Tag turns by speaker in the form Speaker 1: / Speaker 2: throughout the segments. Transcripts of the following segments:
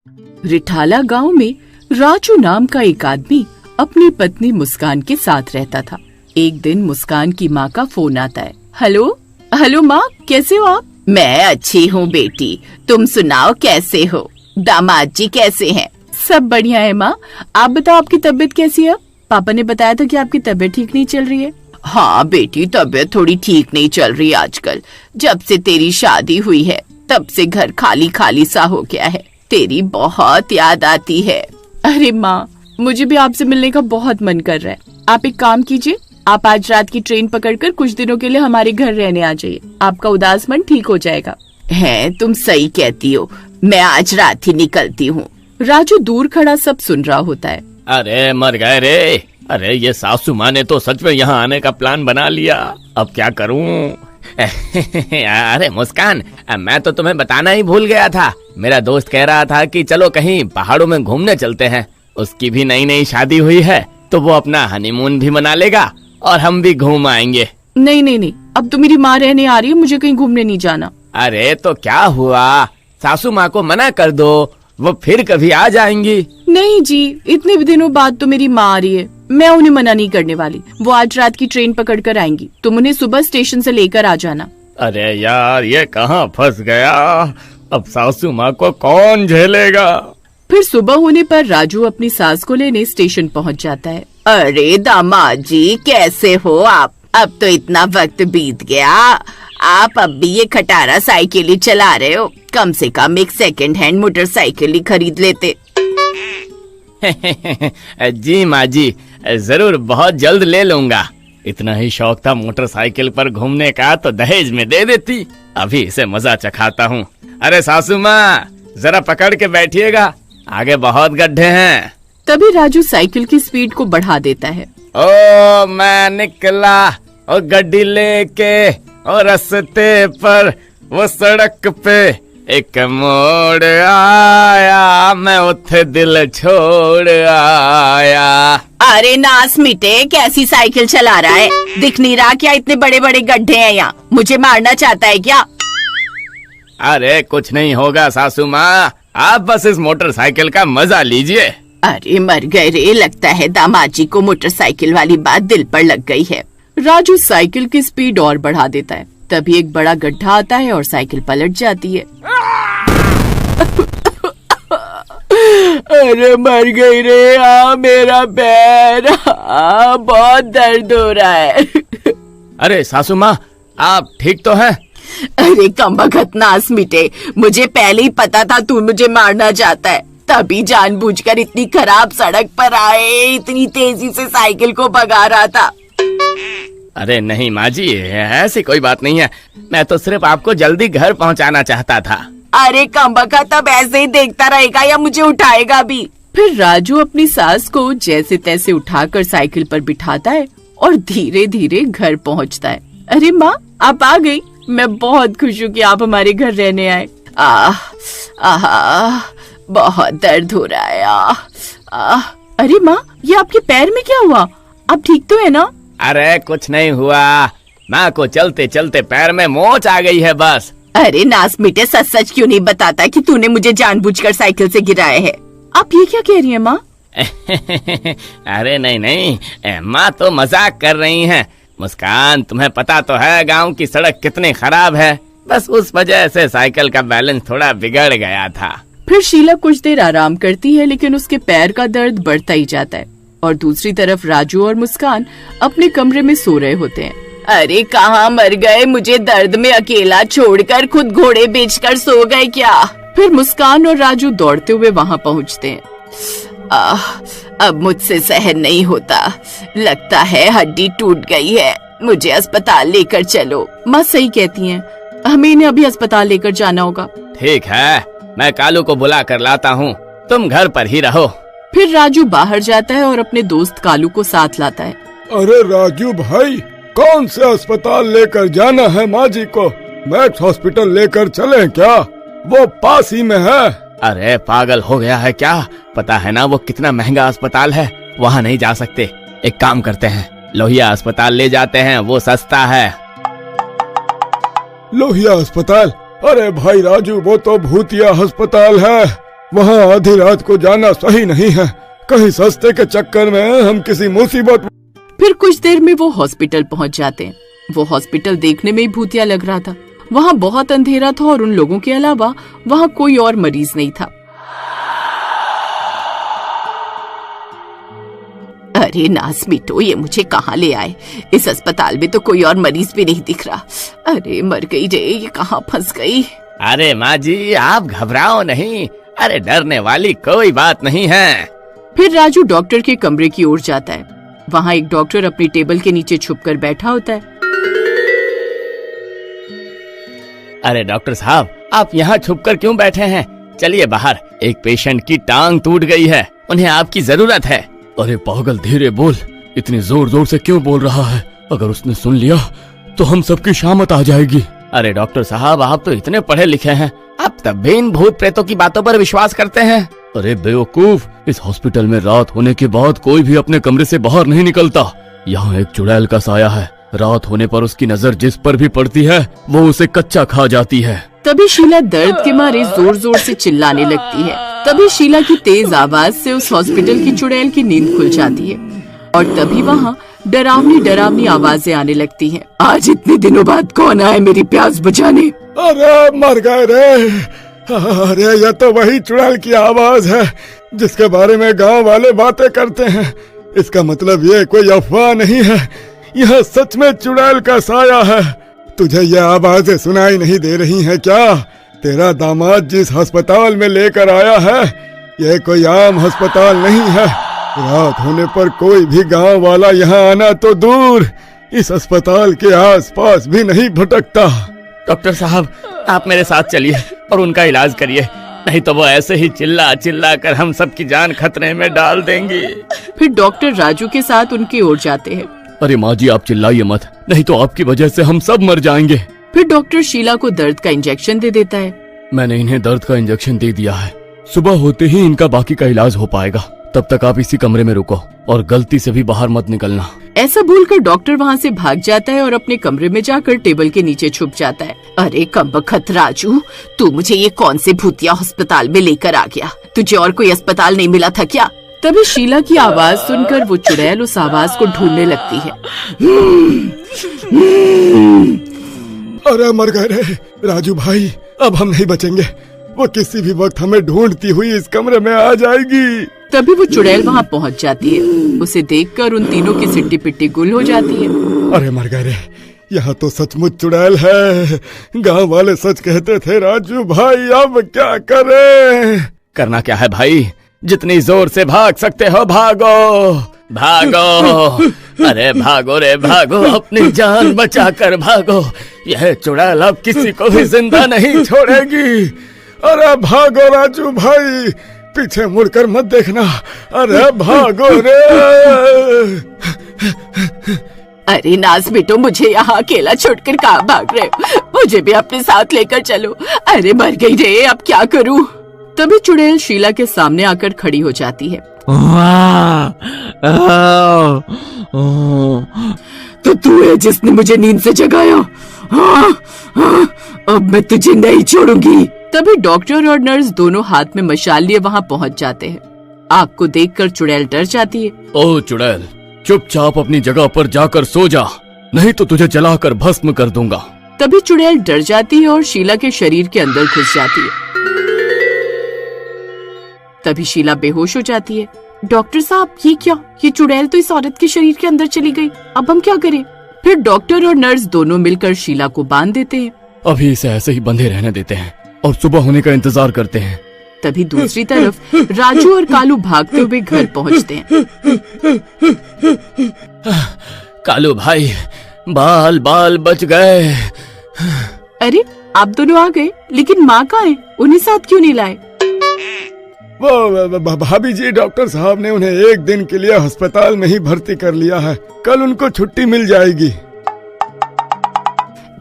Speaker 1: रिठाला गांव में राजू नाम का एक आदमी अपनी पत्नी मुस्कान के साथ रहता था। एक दिन मुस्कान की माँ का फोन आता है। हेलो हेलो माँ, कैसे हो आप?
Speaker 2: मैं अच्छी हूँ बेटी, तुम सुनाओ कैसे हो? दामाद जी कैसे हैं?
Speaker 1: सब बढ़िया है माँ। आप बताओ, आपकी तबीयत कैसी है? पापा ने बताया था कि आपकी तबीयत ठीक नहीं चल रही है।
Speaker 2: हाँ बेटी, तबीयत थोड़ी ठीक नहीं चल रही आजकल। जब से तेरी शादी हुई है तब से घर खाली खाली सा हो गया है। तेरी बहुत याद आती है।
Speaker 1: अरे माँ, मुझे भी आपसे मिलने का बहुत मन कर रहा है। आप एक काम कीजिए, आप आज रात की ट्रेन पकड़कर कुछ दिनों के लिए हमारे घर रहने आ जाइए। आपका उदास मन ठीक हो जाएगा।
Speaker 2: है, तुम सही कहती हो। मैं आज रात ही निकलती हूँ।
Speaker 1: राजू दूर खड़ा सब सुन रहा होता है।
Speaker 3: अरे मर गए रे। अरे ये सासू माँ ने तो सच में यहाँ आने का प्लान बना लिया। अब क्या करूँ? अरे मुस्कान, मैं तो तुम्हें बताना ही भूल गया था। मेरा दोस्त कह रहा था कि चलो कहीं पहाड़ों में घूमने चलते हैं। उसकी भी नई नई शादी हुई है तो वो अपना हनीमून भी मना लेगा और हम भी घूम आएंगे।
Speaker 1: नहीं नहीं नहीं, अब तो मेरी माँ रहने आ रही है, मुझे कहीं घूमने नहीं जाना।
Speaker 3: अरे तो क्या हुआ, सासू माँ को मना कर दो, वो फिर कभी आ जाएंगी।
Speaker 1: नहीं जी, इतने दिनों बाद तो मेरी माँ आ रही है, मैं उन्हें मना नहीं करने वाली। वो आज रात की ट्रेन पकड़ कर आएंगी, तुम उन्हें सुबह स्टेशन से लेकर आ जाना।
Speaker 3: अरे यार, ये कहाँ फंस गया। अब सासू माँ को कौन झेलेगा।
Speaker 1: फिर सुबह होने पर राजू अपनी सास को लेने स्टेशन पहुँच जाता है।
Speaker 2: अरे दामाद जी, कैसे हो आप? अब तो इतना वक्त बीत गया, आप अब भी ये खटारा साइकिल ही चला रहे हो। कम से कम एक सेकंड हैंड मोटरसाइकिल ही खरीद लेते।
Speaker 3: जी माँ जी, जरूर बहुत जल्द ले लूंगा। इतना ही शौक था मोटरसाइकिल पर घूमने का तो दहेज में दे देती। अभी इसे मजा चखाता हूँ। अरे सासू माँ, जरा पकड़ के बैठिएगा, आगे बहुत गड्ढे हैं।
Speaker 1: तभी राजू साइकिल की स्पीड को बढ़ा देता है।
Speaker 3: ओ मैं निकला और गड्डी लेके और रास्ते पर वो सड़क पे एक मोड़ आया, मैं उथे दिल छोड़ आया।
Speaker 2: अरे नास मिटे, कैसी साइकिल चला रहा है? दिख नहीं रहा क्या इतने बड़े बड़े गड्ढे हैं यहाँ? मुझे मारना चाहता है क्या?
Speaker 3: अरे कुछ नहीं होगा सासू माँ, आप बस इस मोटरसाइकिल का मजा लीजिए।
Speaker 2: अरे मर गए रे, लगता है दामाद जी को मोटरसाइकिल वाली बात दिल पर लग गई है।
Speaker 1: राजू साइकिल की स्पीड और बढ़ा देता है। तभी एक बड़ा गड्ढा आता है और साइकिल पलट जाती है।
Speaker 2: अरे मर गई रे, मेरा पैर, बहुत दर्द हो रहा है।
Speaker 3: अरे सासू माँ, आप ठीक तो हैं?
Speaker 2: अरे कमबख्त नास मिटे, मुझे पहले ही पता था तू मुझे मारना चाहता है, तभी जानबूझकर इतनी खराब सड़क पर आए इतनी तेजी से साइकिल को भगा रहा था।
Speaker 3: अरे नहीं माँ जी, ऐसी कोई बात नहीं है। मैं तो सिर्फ आपको जल्दी घर पहुँचाना चाहता था।
Speaker 2: अरे कमबख्त, अब ऐसे ही देखता रहेगा या मुझे उठाएगा भी?
Speaker 1: फिर राजू अपनी सास को जैसे तैसे उठाकर साइकिल पर बिठाता है और धीरे धीरे घर पहुँचता है। अरे माँ, आप आ गई। मैं बहुत खुश हूँ कि आप हमारे घर रहने आए।
Speaker 2: बहुत दर्द हो रहा है।
Speaker 1: अरे माँ, ये आपके पैर में क्या हुआ? आप ठीक तो है ना?
Speaker 3: अरे कुछ नहीं हुआ, माँ को चलते चलते पैर में मोच आ गई है बस।
Speaker 2: अरे नास मिटे, सच सच क्यों नहीं बताता कि तूने मुझे जानबूझकर साइकिल से गिराया है?
Speaker 1: आप ये क्या कह रही हैं माँ?
Speaker 3: अरे नहीं नहीं, माँ तो मजाक कर रही हैं। मुस्कान, तुम्हें पता तो है गांव की सड़क कितनी खराब है, बस उस वजह से साइकिल का बैलेंस थोड़ा बिगड़ गया था।
Speaker 1: फिर शीला कुछ देर आराम करती है, लेकिन उसके पैर का दर्द बढ़ता ही जाता है और दूसरी तरफ राजू और मुस्कान अपने कमरे में सो रहे होते हैं।
Speaker 2: अरे कहाँ मर गए, मुझे दर्द में अकेला छोड़कर खुद घोड़े बेचकर सो गए क्या?
Speaker 1: फिर मुस्कान और राजू दौड़ते हुए वहाँ पहुँचते हैं।
Speaker 2: अब मुझसे सहन नहीं होता, लगता है हड्डी टूट गई है, मुझे अस्पताल लेकर चलो।
Speaker 1: माँ सही कहती हैं, हमें इन्हें अभी अस्पताल लेकर जाना होगा।
Speaker 3: ठीक है, मैं कालू को बुला कर लाता हूँ, तुम घर पर ही रहो।
Speaker 1: फिर राजू बाहर जाता है और अपने दोस्त कालू को साथ लाता है।
Speaker 4: अरे राजू भाई, कौन से अस्पताल लेकर जाना है माँ जी को? मैक्स हॉस्पिटल लेकर चलें क्या? वो पास ही में है।
Speaker 3: अरे पागल हो गया है क्या? पता है ना वो कितना महंगा अस्पताल है, वहाँ नहीं जा सकते। एक काम करते हैं, लोहिया अस्पताल ले जाते हैं, वो सस्ता है।
Speaker 4: लोहिया अस्पताल? अरे भाई राजू, वो तो भूतिया अस्पताल है, वहाँ आधी रात को जाना सही नहीं है। कहीं सस्ते के चक्कर में हम किसी मुसीबत।
Speaker 1: फिर कुछ देर में वो हॉस्पिटल पहुंच जाते हैं। वो हॉस्पिटल देखने में ही भूतिया लग रहा था। वहाँ बहुत अंधेरा था और उन लोगों के अलावा वहाँ कोई और मरीज नहीं था।
Speaker 2: अरे नास मिटो, ये मुझे कहाँ ले आए? इस अस्पताल में तो कोई और मरीज भी नहीं दिख रहा। अरे मर गई रे, ये कहाँ फंस गई?
Speaker 3: अरे माँ जी, आप घबराओ नहीं। अरे डरने वाली कोई बात नहीं है।
Speaker 1: फिर राजू डॉक्टर के कमरे की ओर जाता है। वहाँ एक डॉक्टर अपनी टेबल के नीचे छुपकर बैठा होता है।
Speaker 3: अरे डॉक्टर साहब, आप यहाँ छुपकर क्यों बैठे हैं? चलिए बाहर, एक पेशेंट की टांग टूट गई है, उन्हें आपकी जरूरत है।
Speaker 5: अरे पागल, धीरे बोल। इतनी जोर जोर से क्यों बोल रहा है? अगर उसने सुन लिया तो हम सबकी शामत आ जाएगी।
Speaker 3: अरे डॉक्टर साहब, आप तो इतने पढ़े लिखे हैं, आप तब भी इन भूत प्रेतों की बातों पर विश्वास करते हैं?
Speaker 5: अरे बेवकूफ, इस हॉस्पिटल में रात होने के बाद कोई भी अपने कमरे से बाहर नहीं निकलता। यहाँ एक चुड़ैल का साया है। रात होने पर उसकी नजर जिस पर भी पड़ती है वो उसे कच्चा खा जाती है।
Speaker 1: तभी शीला दर्द के मारे जोर जोर से चिल्लाने लगती है। तभी शीला की तेज आवाज से उस हॉस्पिटल की चुड़ैल की नींद खुल जाती है और तभी वहाँ डरावनी डरावनी आवाजें आने लगती हैं। आज इतने दिनों बाद कौन आए मेरी प्यास बुझाने?
Speaker 4: अरे मर गए रे। अरे ये तो वही चुड़ैल की आवाज है जिसके बारे में गांव वाले बातें करते हैं। इसका मतलब ये कोई अफवाह नहीं है, यह सच में चुड़ैल का साया है। तुझे ये आवाजें सुनाई नहीं दे रही हैं क्या? तेरा दामाद जिस अस्पताल में लेकर आया है ये कोई आम अस्पताल नहीं है। रात होने पर कोई भी गांव वाला यहाँ आना तो दूर, इस अस्पताल के आसपास भी नहीं भटकता।
Speaker 3: डॉक्टर साहब, आप मेरे साथ चलिए और उनका इलाज करिए, नहीं तो वो ऐसे ही चिल्ला चिल्ला कर हम सबकी जान खतरे में डाल देंगी।
Speaker 1: फिर डॉक्टर राजू के साथ उनकी ओर जाते हैं।
Speaker 5: अरे माँ जी, आप चिल्लाइए मत, नहीं तो आपकी वजह से हम सब मर जाएंगे।
Speaker 1: फिर डॉक्टर शीला को दर्द का इंजेक्शन दे देता है।
Speaker 5: मैंने इन्हें दर्द का इंजेक्शन दे दिया है, सुबह होते ही इनका बाकी का इलाज हो पाएगा। तब तक आप इसी कमरे में रुको और गलती से भी बाहर मत निकलना।
Speaker 1: ऐसा बोलकर डॉक्टर वहाँ से भाग जाता है और अपने कमरे में जाकर टेबल के नीचे छुप जाता है।
Speaker 2: अरे कमबख्त राजू, तू मुझे ये कौन से भूतिया अस्पताल में लेकर आ गया? तुझे और कोई अस्पताल नहीं मिला था क्या?
Speaker 1: तभी शीला की आवाज सुनकर वो चुड़ैल उस आवाज को ढूंढने लगती है।
Speaker 4: अरे मर गए रे राजू भाई, अब हम नहीं बचेंगे। वो किसी भी वक्त हमें ढूंढती हुई इस कमरे में आ जाएगी।
Speaker 1: तभी वो चुड़ैल वहाँ पहुँच जाती है। उसे देखकर उन तीनों की सिट्टी पिट्टी गुल हो जाती है।
Speaker 4: अरे मर गए रे, यहाँ तो सचमुच चुड़ैल है। गांव वाले सच कहते थे राजू भाई, अब क्या करें?
Speaker 3: करना क्या है भाई? जितनी जोर से भाग सकते हो भागो, भागो। अरे भागो रे भागो, अपनी जान बचा कर भागो। यह चुड़ैल अब किसी को भी जिंदा नहीं छोड़ेगी।
Speaker 4: अरे भागो राजू भाई, पीछे मुड़कर मत देखना। अरे भागो रे।
Speaker 2: अरे नाज बेटो, मुझे यहाँ अकेला छोड़कर कहाँ भाग रहे हो? मुझे भी अपने साथ लेकर चलो। अरे मर गई रे, अब क्या करूँ?
Speaker 1: तभी चुड़ैल शीला के सामने आकर खड़ी हो जाती है।
Speaker 2: तो तू है जिसने मुझे नींद से जगाया? अब मैं तुझे नहीं छोड़ूंगी।
Speaker 1: तभी डॉक्टर और नर्स दोनों हाथ में मशाल लिए वहाँ पहुँच जाते हैं। आग को देखकर चुड़ैल डर जाती है।
Speaker 5: ओ चुड़ैल, चुपचाप अपनी जगह पर जाकर सो जा, नहीं तो तुझे जलाकर भस्म कर दूंगा।
Speaker 1: तभी चुड़ैल डर जाती है और शीला के शरीर के अंदर घुस जाती है। तभी शीला बेहोश हो जाती है। डॉक्टर साहब, ये क्या? ये चुड़ैल तो इस औरत के शरीर के अंदर चली गई, अब हम क्या करें? फिर डॉक्टर और नर्स दोनों मिलकर शीला को बांध देते हैं।
Speaker 5: अभी इसे ऐसे ही बंधे रहने देते हैं और सुबह होने का इंतजार करते हैं।
Speaker 1: तभी दूसरी तरफ राजू और कालू भागते हुए घर पहुंचते हैं।
Speaker 3: कालू भाई, बाल बाल बच गए।
Speaker 1: अरे आप दोनों आ गए, लेकिन माँ कहाँ है? उन्हें साथ क्यों नहीं लाए?
Speaker 4: वो भाभी जी, डॉक्टर साहब ने उन्हें एक दिन के लिए अस्पताल में ही भर्ती कर लिया है। कल उनको छुट्टी मिल जाएगी।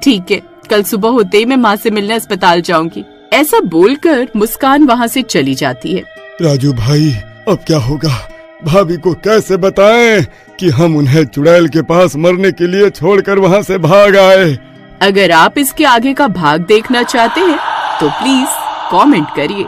Speaker 1: ठीक है, कल सुबह होते ही मैं माँ से मिलने अस्पताल जाऊंगी। ऐसा बोलकर मुस्कान वहाँ से चली जाती है।
Speaker 4: राजू भाई, अब क्या होगा? भाभी को कैसे बताएं कि हम उन्हें चुड़ैल के पास मरने के लिए छोड़कर वहाँ से भाग आए?
Speaker 1: अगर आप इसके आगे का भाग देखना चाहते हैं तो प्लीज कमेंट करिए।